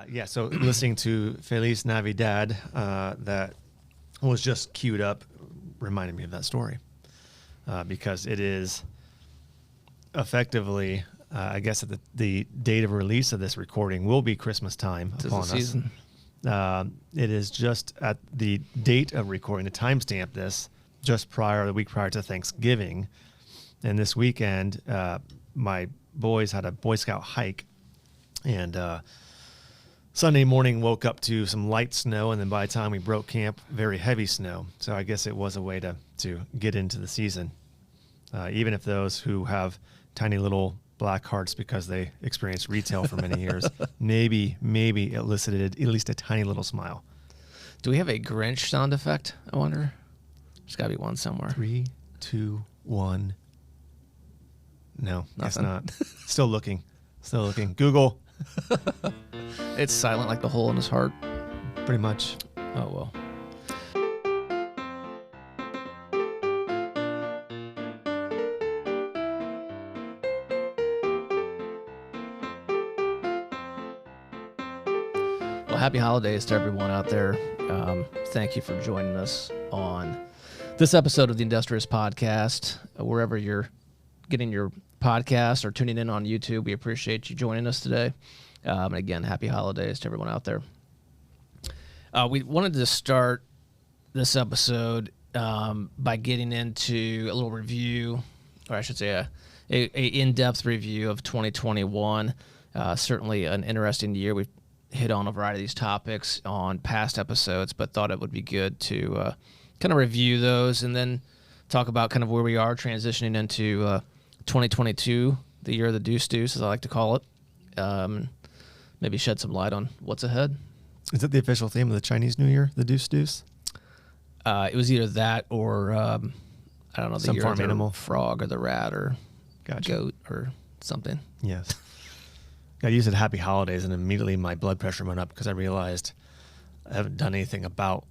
Yeah, so listening to Feliz Navidad that was just queued up reminded me of that story because it is effectively, I guess at the date of release of this recording will be Christmas time upon us. Season. It is just at the date of recording, to timestamp this, just the week prior to Thanksgiving. And this weekend, my boys had a Boy Scout hike, and Sunday morning woke up to some light snow, and then by the time we broke camp, very heavy snow. So I guess it was a way to get into the season. Even if those who have tiny little black hearts because they experienced retail for many years, maybe elicited at least a tiny little smile. Do we have a Grinch sound effect, I wonder? There's got to be one somewhere. 3, 2, 1. No, guess Nothing. not. Still looking. Google. It's silent like the hole in his heart. Pretty much. Oh, well. Well, happy holidays to everyone out there. Thank you for joining us on this episode of the Industrious podcast. Wherever you're getting your podcast or tuning in on YouTube, we appreciate you joining us today. And again, happy holidays to everyone out there. We wanted to start this episode by getting into a little review, or I should say a in-depth review of 2021. Certainly an interesting year. We've hit on a variety of these topics on past episodes, but thought it would be good to kind of review those and then talk about kind of where we are transitioning into 2022, the year of the deuce, as I like to call it. Maybe shed some light on what's ahead. Is that the official theme of the Chinese New Year, the deuce? It was either that or, I don't know, the Some year farm of the animal. frog or the rat or Gotcha. goat or something. Yes. I used it Happy Holidays, and immediately my blood pressure went up because I realized I haven't done anything about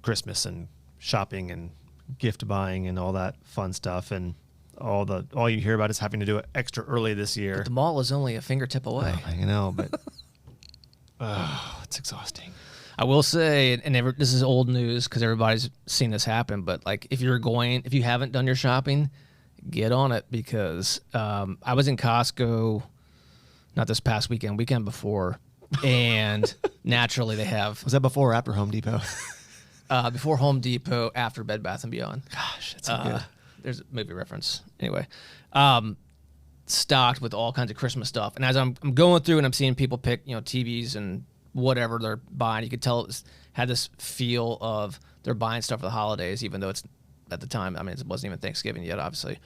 Christmas and shopping and gift buying and all that fun stuff, and all you hear about is having to do it extra early this year. But the mall is only a fingertip away. Oh, I know, but it's exhausting. I will say, and this is old news because everybody's seen this happen, but like if you haven't done your shopping, get on it because I was in Costco, not this past weekend before, and naturally they have. Was that before or after Home Depot? Before Home Depot, after Bed Bath & Beyond. Gosh, that's so good. There's a movie reference. Anyway, stocked with all kinds of Christmas stuff. And as I'm going through and I'm seeing people pick, TVs and whatever they're buying, you could tell it had this feel of they're buying stuff for the holidays, even though it's at the time, it wasn't even Thanksgiving yet, obviously.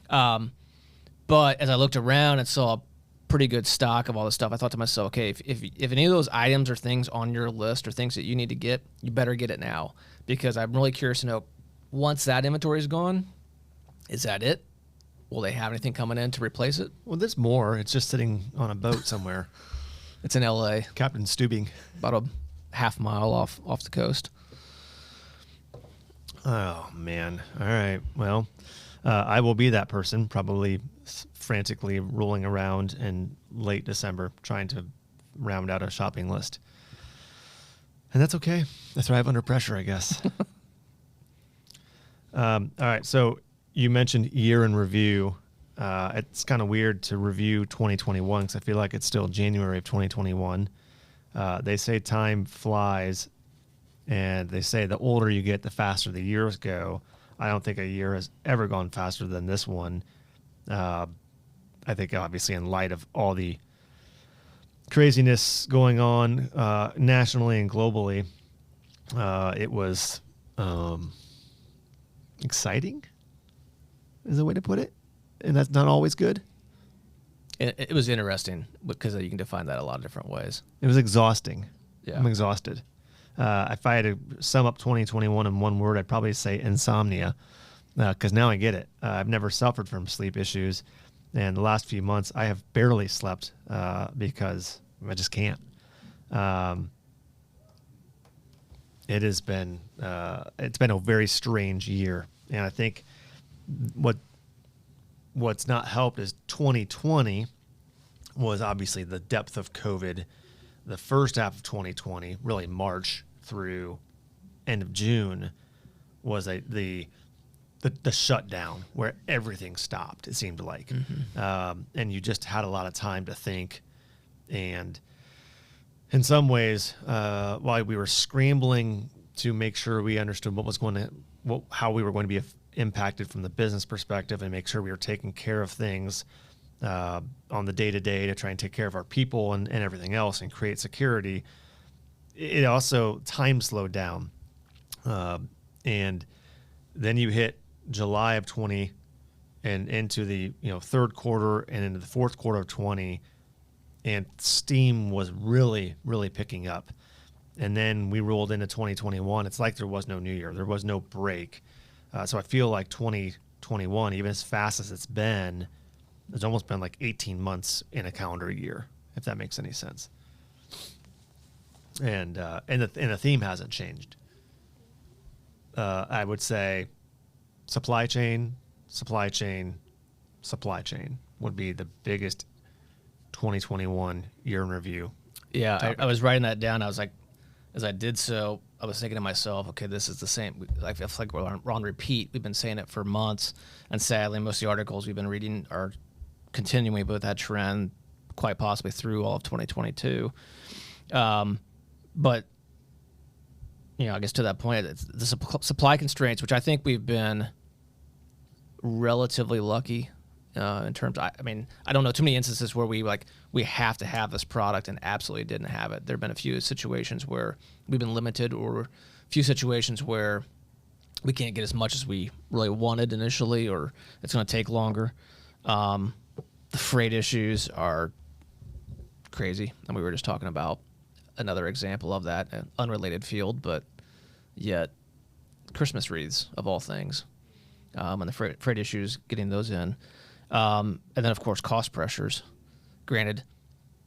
But as I looked around and saw a pretty good stock of all this stuff, I thought to myself, okay, if any of those items or things on your list or things that you need to get, you better get it now, because I'm really curious to know, once that inventory is gone, is that it? Will they have anything coming in to replace it? Well, there's more. It's just sitting on a boat somewhere. It's in L.A., Captain Stubing. about a half mile off the coast. Oh, man. All right. Well, I will be that person, probably frantically rolling around in late December trying to round out a shopping list. And that's okay. I thrive under pressure, I guess. All right. So you mentioned year in review. It's kind of weird to review 2021 because I feel like it's still January of 2021. They say time flies, and they say the older you get, the faster the years go. I don't think a year has ever gone faster than this one. I think obviously in light of all the craziness going on nationally and globally, it was exciting is the way to put it. And that's not always good. It was interesting because you can define that a lot of different ways. It was exhausting. Yeah. I'm exhausted. If I had to sum up 2021 in one word, I'd probably say insomnia, because now I get it. I've never suffered from sleep issues, and the last few months I have barely slept because I just can't. It's been a very strange year, and I think what's not helped is 2020 was obviously the depth of COVID the first half of 2020, really March through end of June, was the shutdown where everything stopped. It seemed like, and you just had a lot of time to think. And in some ways, while we were scrambling to make sure we understood how we were going to be impacted from the business perspective, and make sure we were taking care of things on the day-to-day to try and take care of our people and everything else and create security, it also time slowed down. And then you hit July of 20 and into the third quarter and into the fourth quarter of 20, and steam was really, really picking up. And then we rolled into 2021. It's like there was no new year. There was no break. So I feel like 2021, even as fast as it's been, it's almost been like 18 months in a calendar year, if that makes any sense. And the theme hasn't changed. I would say supply chain would be the biggest 2021 year in review. Yeah, I was writing that down. I was like, as I did so, I was thinking to myself, okay, this is the same. I feel like we're on repeat. We've been saying it for months, and sadly, most of the articles we've been reading are continuing with that trend, quite possibly through all of 2022. But I guess to that point, it's the supply constraints, which I think we've been relatively lucky in terms. I mean, I don't know too many instances where we have to have this product and absolutely didn't have it. There have been a few situations where we've been limited, or a few situations where we can't get as much as we really wanted initially, or it's going to take longer. The freight issues are crazy, and we were just talking about another example of that, an unrelated field, but yet Christmas wreaths of all things, and the freight issues, getting those in. And then, of course, cost pressures. Granted,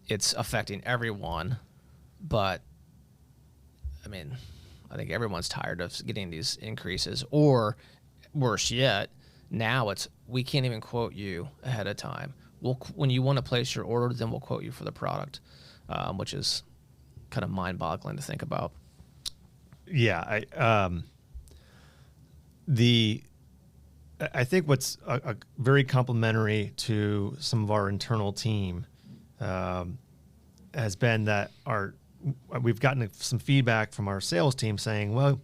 it's affecting everyone, but, I mean, I think everyone's tired of getting these increases. Or, worse yet, now it's we can't even quote you ahead of time. When you want to place your order, then we'll quote you for the product, which is kind of mind-boggling to think about. Yeah, I think what's a very complimentary to some of our internal team has been that we've gotten some feedback from our sales team saying, well,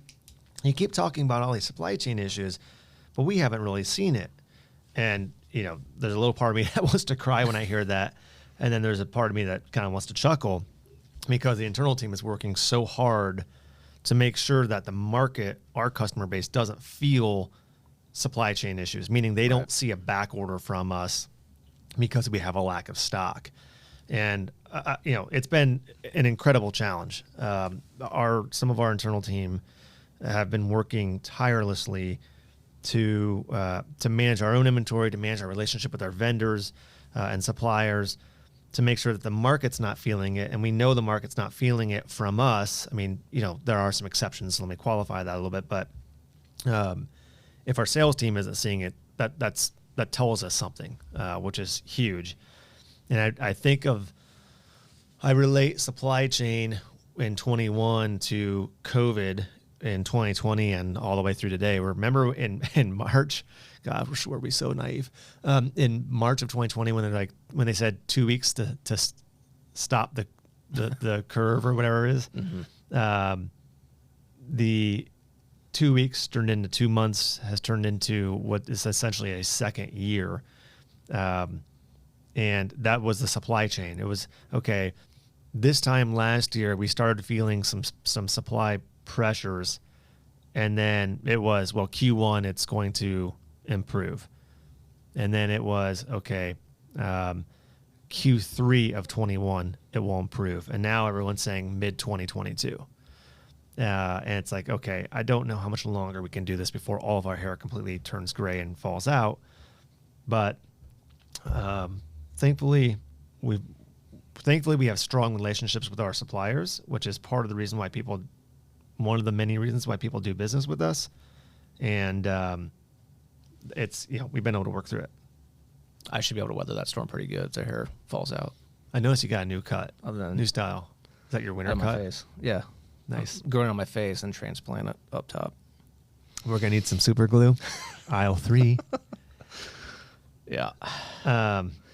you keep talking about all these supply chain issues, but we haven't really seen it. And, there's a little part of me that wants to cry when I hear that. And then there's a part of me that kind of wants to chuckle, because the internal team is working so hard to make sure that the market, our customer base, doesn't feel supply chain issues, meaning they don't see a back order from us because we have a lack of stock. And, it's been an incredible challenge. Some of our internal team have been working tirelessly to manage our own inventory, to manage our relationship with our vendors and suppliers, to make sure that the market's not feeling it. And we know the market's not feeling it from us. I mean, there are some exceptions. So let me qualify that a little bit. But if our sales team isn't seeing it, that tells us something, which is huge. And I relate supply chain in 21 to COVID in 2020 and all the way through today. Remember in March, God, were we so naive? In March of 2020, when they said 2 weeks to stop the curve or whatever it is, the 2 weeks turned into 2 months, has turned into what is essentially a second year. And that was the supply chain. It was, okay, this time last year, we started feeling some supply pressures, and then it was, well, Q1, it's going to improve. And then it was, okay, Q3 of 21, it will improve. And now everyone's saying mid-2022. And it's like, okay, I don't know how much longer we can do this before all of our hair completely turns gray and falls out. But thankfully, we have strong relationships with our suppliers, which is part of the reason why one of the many reasons why people do business with us. And it's, we've been able to work through it. I should be able to weather that storm pretty good if the hair falls out. I noticed you got a new cut, Other than new style. that your winter On my cut? face. Yeah. Nice. Growing on my face and transplant it up top. We're gonna need some super glue. Aisle 3. Yeah.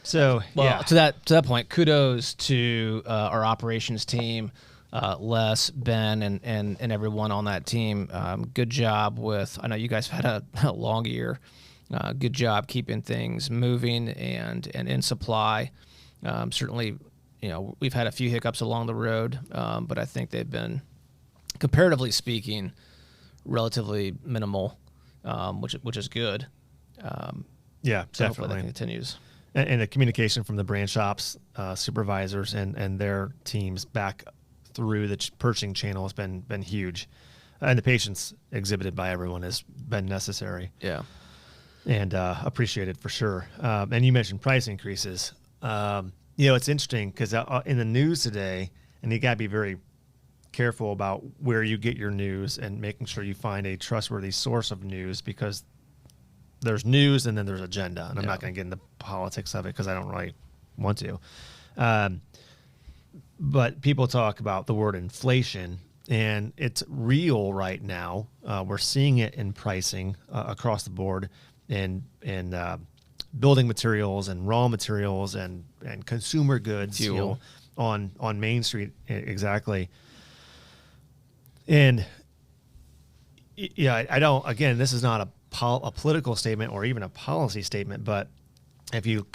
So Well, yeah, to that point, kudos to our operations team, Les, Ben, and everyone on that team. Good job with. I know you guys have had a long year. Good job keeping things moving and in supply. Certainly, we've had a few hiccups along the road, but I think they've been, comparatively speaking, relatively minimal, which is good. yeah, So hopefully definitely. that continues. And the communication from the branch ops supervisors and their teams back through the purchasing channel has been huge, and the patience exhibited by everyone has been necessary. Yeah. And appreciated for sure. And you mentioned price increases. It's interesting because in the news today, and you got to be very careful about where you get your news and making sure you find a trustworthy source of news, because there's news and then there's agenda. And I'm not going to get into politics of it because I don't really want to. But people talk about the word inflation, and it's real right now. We're seeing it in pricing across the board. In building materials and raw materials and consumer goods, Fuel. on Main Street, exactly. And yeah, I don't. Again, this is not a political statement or even a policy statement, but if you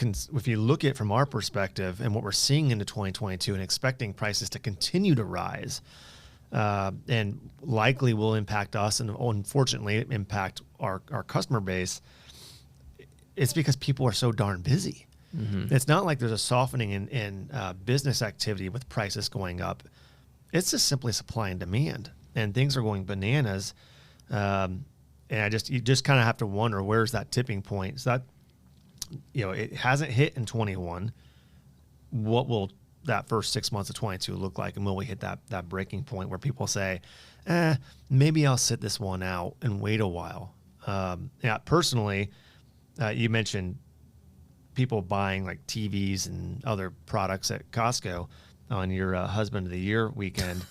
look at it from our perspective and what we're seeing into 2022 and expecting prices to continue to rise, and likely will impact us and unfortunately impact our customer base, it's because people are so darn busy. Mm-hmm. It's not like there's a softening in business activity with prices going up. It's just simply supply and demand, and things are going bananas. And you just kind of have to wonder, where's that tipping point? So that, it hasn't hit in 21. What will that first 6 months of 22 look like? And will we hit that breaking point where people say, maybe I'll sit this one out and wait a while? Personally, you mentioned people buying like TVs and other products at Costco on your husband of the year weekend.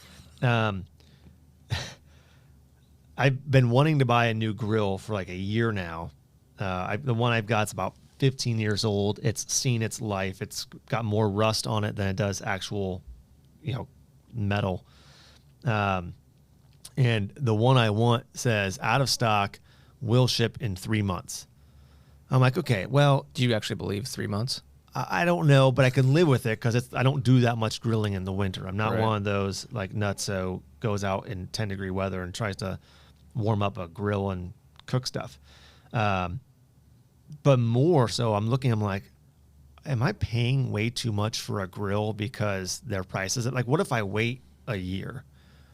I've been wanting to buy a new grill for like a year now. The one I've got is about 15 years old. It's seen its life. It's got more rust on it than it does actual, metal. And the one I want says out of stock, will ship in 3 months. I'm like, okay, well, Do you actually believe 3 months? I don't know, but I can live with it because I don't do that much grilling in the winter. I'm not Right. one of those like nutso goes out in 10-degree weather and tries to warm up a grill and cook stuff. But more so, I'm like, am I paying way too much for a grill because their prices? Like, what if I wait a year?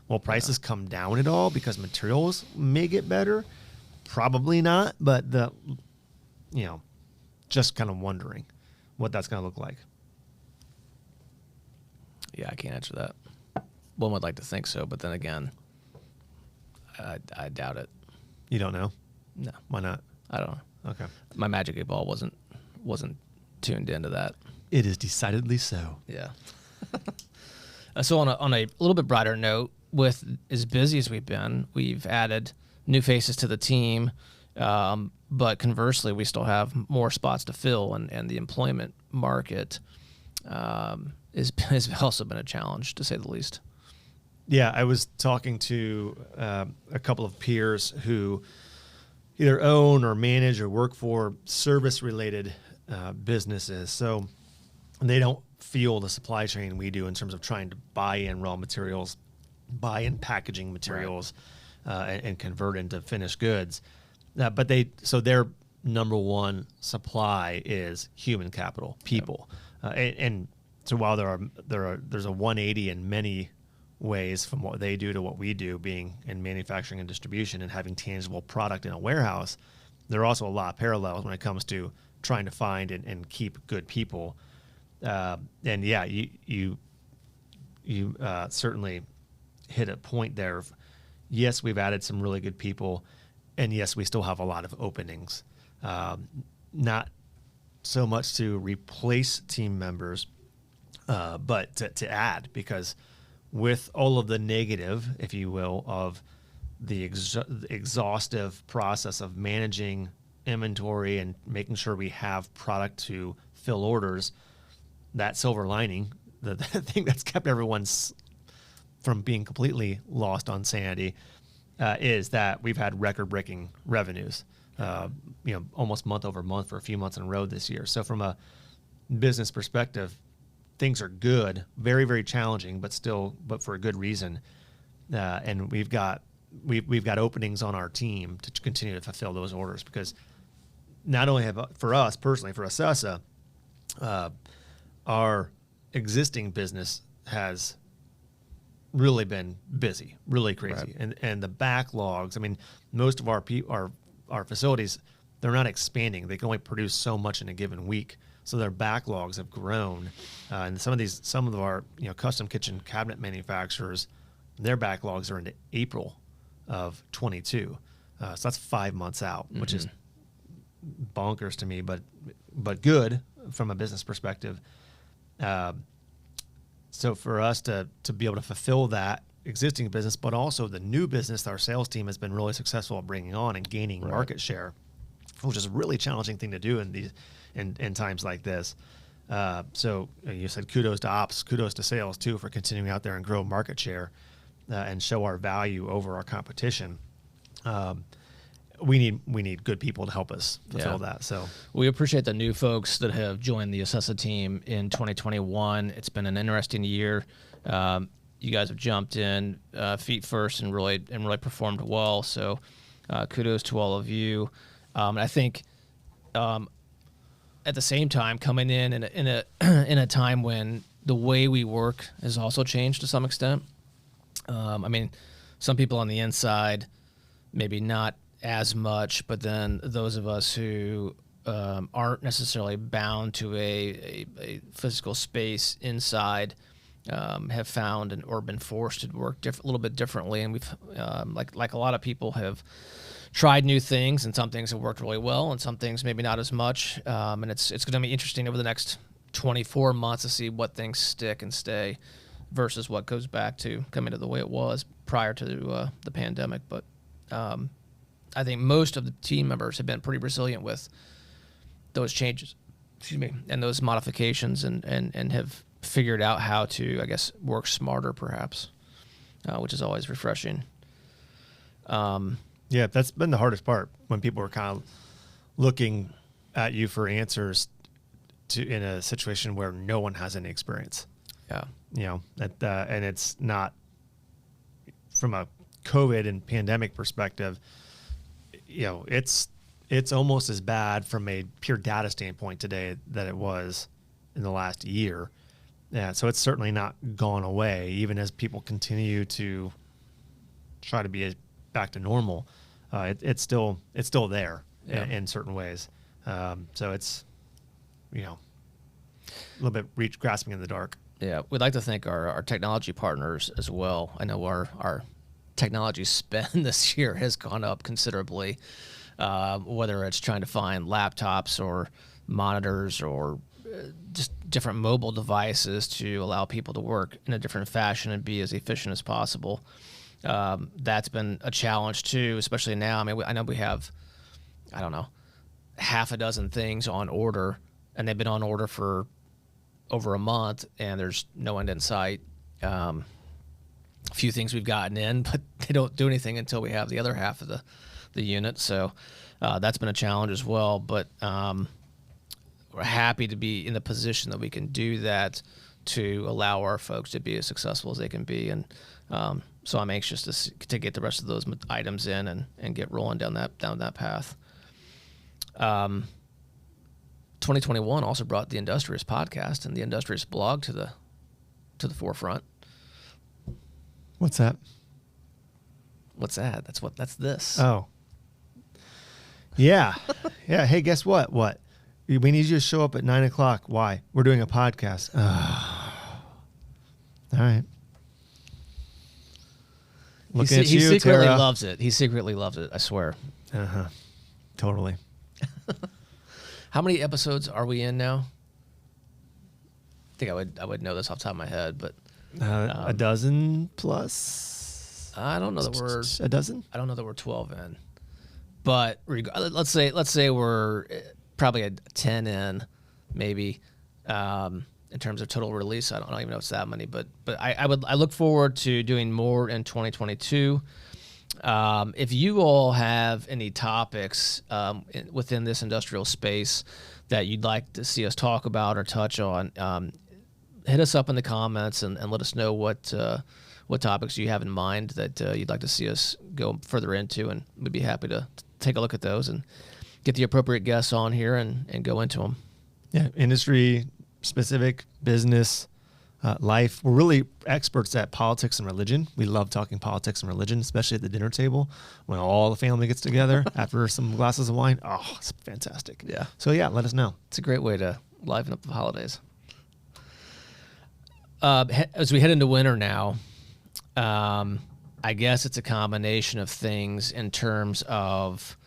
Will prices come down at all because materials may get better? Probably not, but just kind of wondering what that's going to look like. Yeah, I can't answer that. One would like to think so, but then again, I doubt it. You don't know? No, Why not? I don't know. Okay. My magic 8 ball wasn't tuned into that. It is decidedly so. Yeah. So on a little bit brighter note, with as busy as we've been, we've added new faces to the team, but conversely, we still have more spots to fill, and the employment market has also been a challenge, to say the least. Yeah, I was talking to a couple of peers who either own or manage or work for service-related businesses. So they don't feel the supply chain we do in terms of trying to buy in raw materials, buy in packaging materials, and convert into finished goods. But their number one supply is human capital, people. And so while there's a 180 in many ways from what they do to what we do, being in manufacturing and distribution and having tangible product in a warehouse, there are also a lot of parallels when it comes to trying to find and keep good people. And yeah, you certainly hit a point there of, yes, we've added some really good people, and yes, we still have a lot of openings. Not so much to replace team members, but to add, because with all of the negative, if you will, of the exhaustive process of managing inventory and making sure we have product to fill orders, that silver lining, the thing that's kept everyone from being completely lost on sanity, is that we've had record-breaking revenues, almost month over month for a few months in a row this year. So from a business perspective, things are good, very, very challenging, but for a good reason. And we've got openings on our team to continue to fulfill those orders, because not only for us personally, for Assessa, our existing business has really been busy, really crazy. Right. And the backlogs, I mean, most of our facilities, they're not expanding. They can only produce so much in a given week. So their backlogs have grown. And some of our custom kitchen cabinet manufacturers, their backlogs are into April of 22. So that's 5 months out, which is bonkers to me, but good from a business perspective. So for us to be able to fulfill that existing business, but also the new business that our sales team has been really successful at bringing on and gaining market share, which is a really challenging thing to do in times like this. So you said kudos to ops, kudos to sales too, for continuing out there and grow market share and show our value over our competition. We need good people to help us fulfill that. So we appreciate the new folks that have joined the Assessa team in 2021. It's been an interesting year. You guys have jumped in feet first and really performed well. So kudos to all of you. And I think at the same time, coming in a time when the way we work has also changed to some extent. I mean, some people on the inside maybe not as much, but then those of us who aren't necessarily bound to a physical space inside have found or been forced to work a little bit differently, and we've like a lot of people have tried new things, and some things have worked really well, and some things maybe not as much. And it's going to be interesting over the next 24 months to see what things stick and stay versus what goes back to coming to the way it was prior to the pandemic. But I think most of the team members have been pretty resilient with those changes, and those modifications, and have figured out how to, I guess, work smarter perhaps, which is always refreshing. Yeah, that's been the hardest part, when people are kind of looking at you for answers in a situation where no one has any experience. Yeah. And it's not from a COVID and pandemic perspective, it's almost as bad from a pure data standpoint today that it was in the last year. Yeah, so it's certainly not gone away, even as people continue to try to be back to normal. It's still there in certain ways. So it's, a little bit grasping in the dark. Yeah, we'd like to thank our technology partners as well. I know our technology spend this year has gone up considerably, whether it's trying to find laptops or monitors or just different mobile devices to allow people to work in a different fashion and be as efficient as possible. That's been a challenge too, especially now. I mean, I know we have, half a dozen things on order, and they've been on order for over a month, and there's no end in sight. A few things we've gotten in, but they don't do anything until we have the other half of the unit. So that's been a challenge as well. But we're happy to be in the position that we can do that to allow our folks to be as successful as they can be. And so I'm anxious to get the rest of those items in and get rolling down that path. 2021 also brought the Industrious podcast and the Industrious blog to the forefront. What's that? What's that? That's this. Oh. Yeah. Yeah. Hey, guess what? What? We need you to show up at 9:00. Why? We're doing a podcast. All right. Looking at you, he secretly Tara. loves it. He secretly loves it. I swear. Uh-huh. Totally. How many episodes are we in now? I think I would know this off the top of my head, but A dozen plus. I don't know that we're a dozen. I don't know that we're 12 in, but let's say we're probably a 10 in, maybe. In terms of total release, I don't even know if it's that many, but I look forward to doing more in 2022. If you all have any topics within this industrial space that you'd like to see us talk about or touch on, hit us up in the comments and let us know what topics you have in mind that you'd like to see us go further into, and we'd be happy to take a look at those and get the appropriate guests on here and go into them. Yeah, industry specific, business, life. We're really experts at politics and religion. We love talking politics and religion, especially at the dinner table when all the family gets together after some glasses of wine. Oh, it's fantastic. Yeah. So yeah, let us know. It's a great way to liven up the holidays. As we head into winter now, I guess it's a combination of things in terms of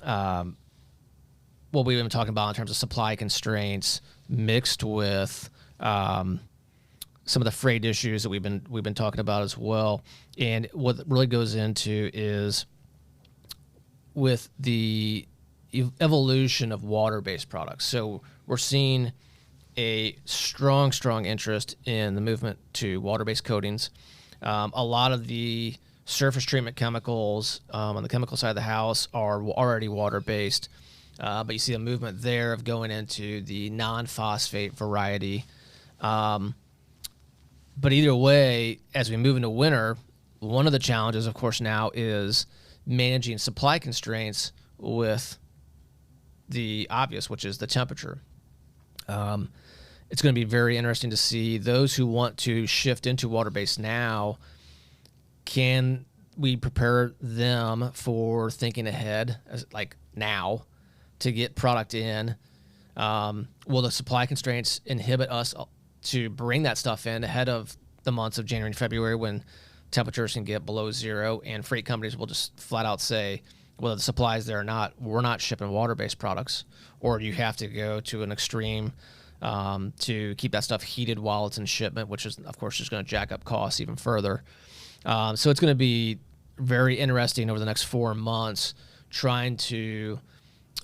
what we've been talking about in terms of supply constraints, mixed with some of the freight issues that we've been talking about as well. And what it really goes into is with the evolution of water-based products. So we're seeing a strong interest in the movement to water-based coatings. A lot of the surface treatment chemicals on the chemical side of the house are already water-based. But you see a movement there of going into the non-phosphate variety. But either way, as we move into winter, one of the challenges, of course, now is managing supply constraints with the obvious, which is the temperature. It's going to be very interesting to see those who want to shift into water-based now. Can we prepare them for thinking ahead, like now, to get product in? Will the supply constraints inhibit us to bring that stuff in ahead of the months of January and February when temperatures can get below zero, and freight companies will just flat out say, whether the supply is there or not, we're not shipping water-based products, or you have to go to an extreme to keep that stuff heated while it's in shipment, which is, of course, just going to jack up costs even further. So it's going to be very interesting over the next 4 months trying to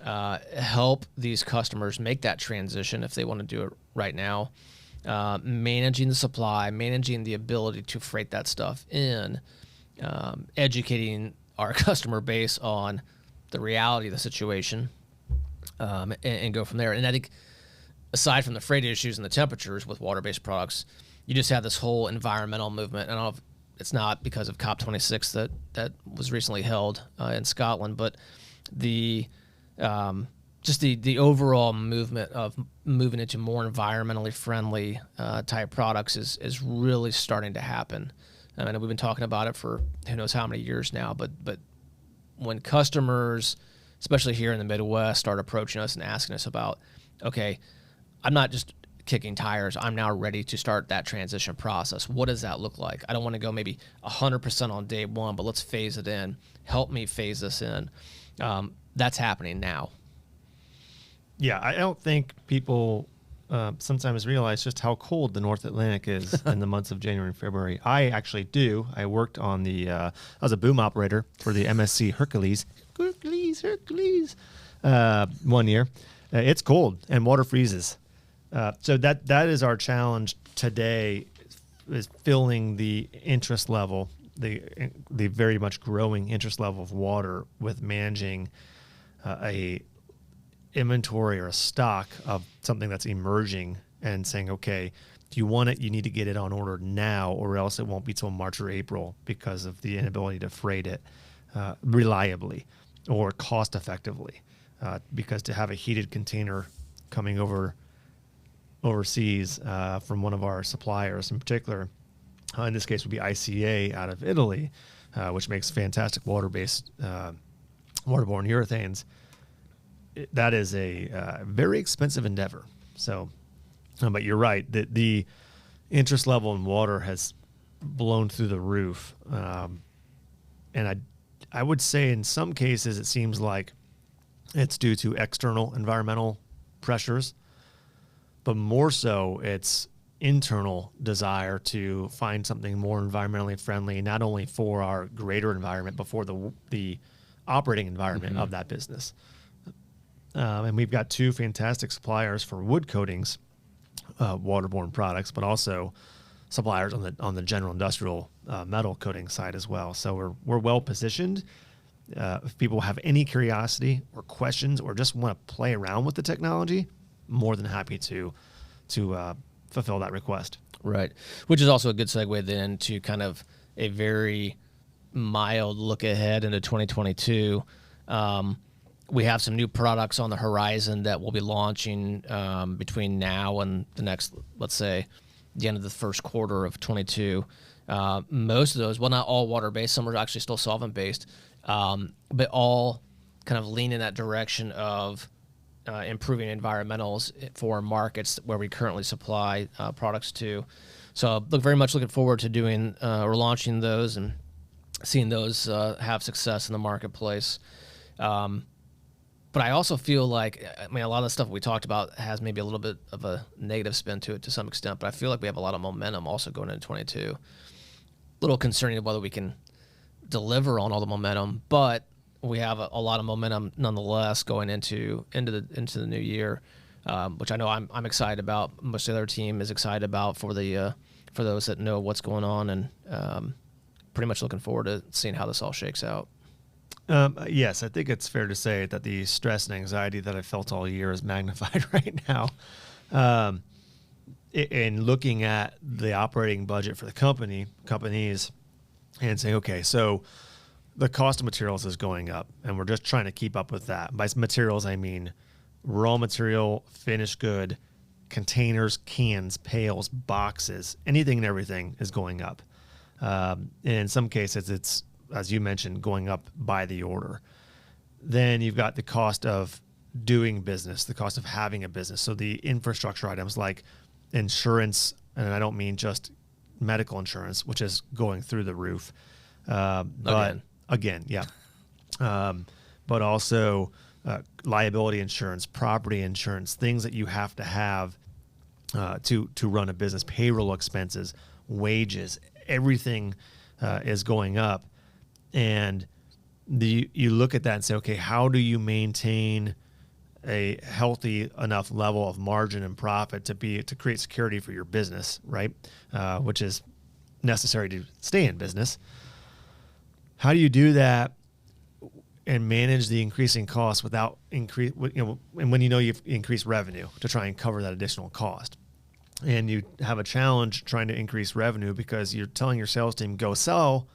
help these customers make that transition if they want to do it right now. Managing the supply, managing the ability to freight that stuff in, educating our customer base on the reality of the situation, and go from there. And I think aside from the freight issues and the temperatures with water-based products, you just have this whole environmental movement. I don't know if it's not because of COP26 that was recently held in Scotland, but just the overall movement of moving into more environmentally friendly type products is really starting to happen. I mean, we've been talking about it for who knows how many years now, but when customers, especially here in the Midwest, start approaching us and asking us about, okay, I'm not just kicking tires, I'm now ready to start that transition process. What does that look like? I don't want to go maybe 100% on day one, but let's phase it in. Help me phase this in. That's happening now. Yeah, I don't think people sometimes realize just how cold the North Atlantic is in the months of January and February. I actually do. I worked on I was a boom operator for the MSC Hercules 1 year. It's cold and water freezes. So that is our challenge today, is filling the interest level, the very much growing interest level of water with managing a inventory or a stock of something that's emerging and saying, okay, do you want it? You need to get it on order now, or else it won't be till March or April because of the inability to freight it reliably or cost effectively. Because to have a heated container coming overseas from one of our suppliers in particular, in this case would be ICA out of Italy, which makes fantastic water-based waterborne urethanes. That is a very expensive endeavor. So, but you're right, that the interest level in water has blown through the roof. And I would say in some cases it seems like it's due to external environmental pressures, but more so it's internal desire to find something more environmentally friendly, not only for our greater environment, but for the operating environment of that business. And we've got two fantastic suppliers for wood coatings, waterborne products, but also suppliers on the general industrial metal coating side as well. So we're well positioned. If people have any curiosity or questions or just want to play around with the technology, more than happy to fulfill that request. Right. Which is also a good segue then to kind of a very mild look ahead into 2022. We have some new products on the horizon that we'll be launching between now and the next, let's say, the end of the first quarter of 22. Most of those, well, not all water-based, some are actually still solvent-based, but all kind of lean in that direction of improving environmentals for markets where we currently supply products to. So very much looking forward to doing or launching those and seeing those have success in the marketplace. But I also feel like, I mean, a lot of the stuff we talked about has maybe a little bit of a negative spin to it to some extent, but I feel like we have a lot of momentum also going into 22. A little concerning of whether we can deliver on all the momentum, but we have a lot of momentum nonetheless going into the new year, which I know I'm excited about. Most of the other team is excited about for those that know what's going on, and pretty much looking forward to seeing how this all shakes out. Yes, I think it's fair to say that the stress and anxiety that I felt all year is magnified right now. In looking at the operating budget for the companies, and saying, okay, so the cost of materials is going up, and we're just trying to keep up with that. By materials, I mean raw material, finished good, containers, cans, pails, boxes, anything and everything is going up. And in some cases, it's, as you mentioned, going up by the order. Then you've got the cost of doing business, the cost of having a business. So the infrastructure items like insurance, and I don't mean just medical insurance, which is going through the roof. But also liability insurance, property insurance, things that you have to have to run a business, payroll expenses, wages, everything is going up. And you look at that and say, okay, how do you maintain a healthy enough level of margin and profit to create security for your business, right? Which is necessary to stay in business. How do you do that and manage the increasing costs without and when you've increased revenue to try and cover that additional cost? And you have a challenge trying to increase revenue because you're telling your sales team, go sell,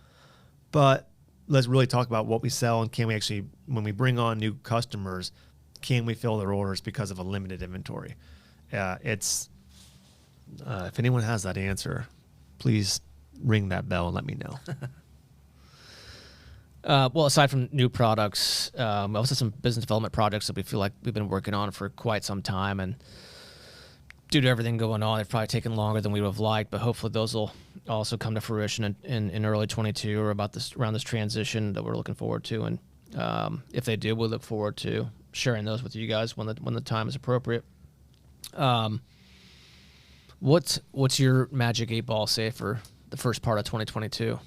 but let's really talk about what we sell, and can we actually, when we bring on new customers, can we fill their orders because of a limited inventory? If anyone has that answer, please ring that bell and let me know. Well, aside from new products, we also have some business development projects that we feel like we've been working on for quite some time, and due to everything going on, they've probably taken longer than we would have liked, but hopefully those will also come to fruition in early 22 or around this transition that we're looking forward to. And if they do, we'll look forward to sharing those with you guys when the time is appropriate. What's your magic 8-ball say for the first part of 2022?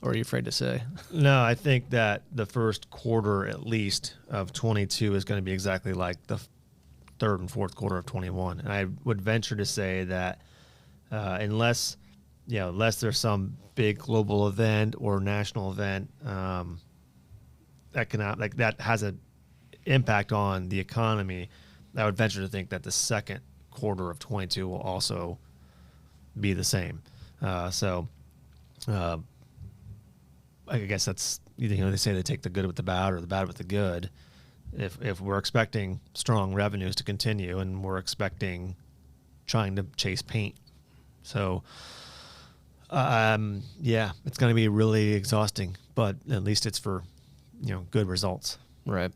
Or are you afraid to say? No, I think that the first quarter, at least, of 22 is going to be exactly like the third and fourth quarter of 21. And I would venture to say that unless there's some big global event or national event that has an impact on the economy, I would venture to think that the second quarter of 22 will also be the same. I guess that's, they say they take the good with the bad or the bad with the good. If we're expecting strong revenues to continue and we're expecting trying to chase paint. So, it's going to be really exhausting, but at least it's for, good results. Right.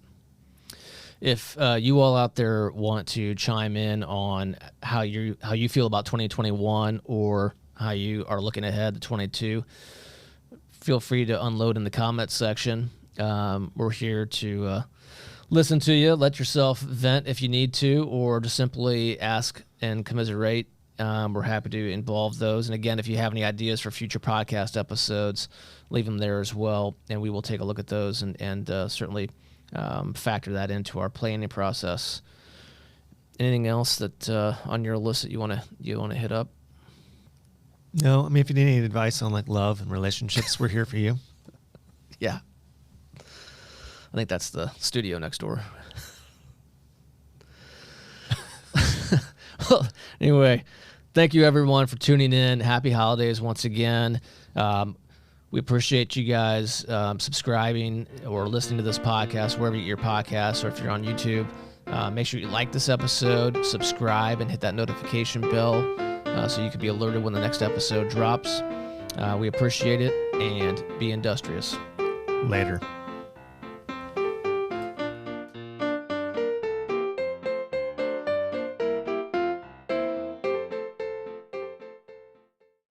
If you all out there want to chime in on how you feel about 2021 or how you are looking ahead to 22, feel free to unload in the comments section. We're here to listen to you, let yourself vent if you need to, or just simply ask and commiserate We're happy to involve those. And again, if you have any ideas for future podcast episodes, leave them there as well, and we will take a look at those and certainly factor that into our planning process. Anything else that on your list that you want to hit up? No, I mean, if you need any advice on like love and relationships, we're here for you. Yeah. I think that's the studio next door. Well, anyway, thank you everyone for tuning in. Happy holidays once again. We appreciate you guys subscribing or listening to this podcast, wherever you get your podcasts, or if you're on YouTube. Make sure you like this episode, subscribe, and hit that notification bell so you can be alerted when the next episode drops. We appreciate it, and be industrious. Later.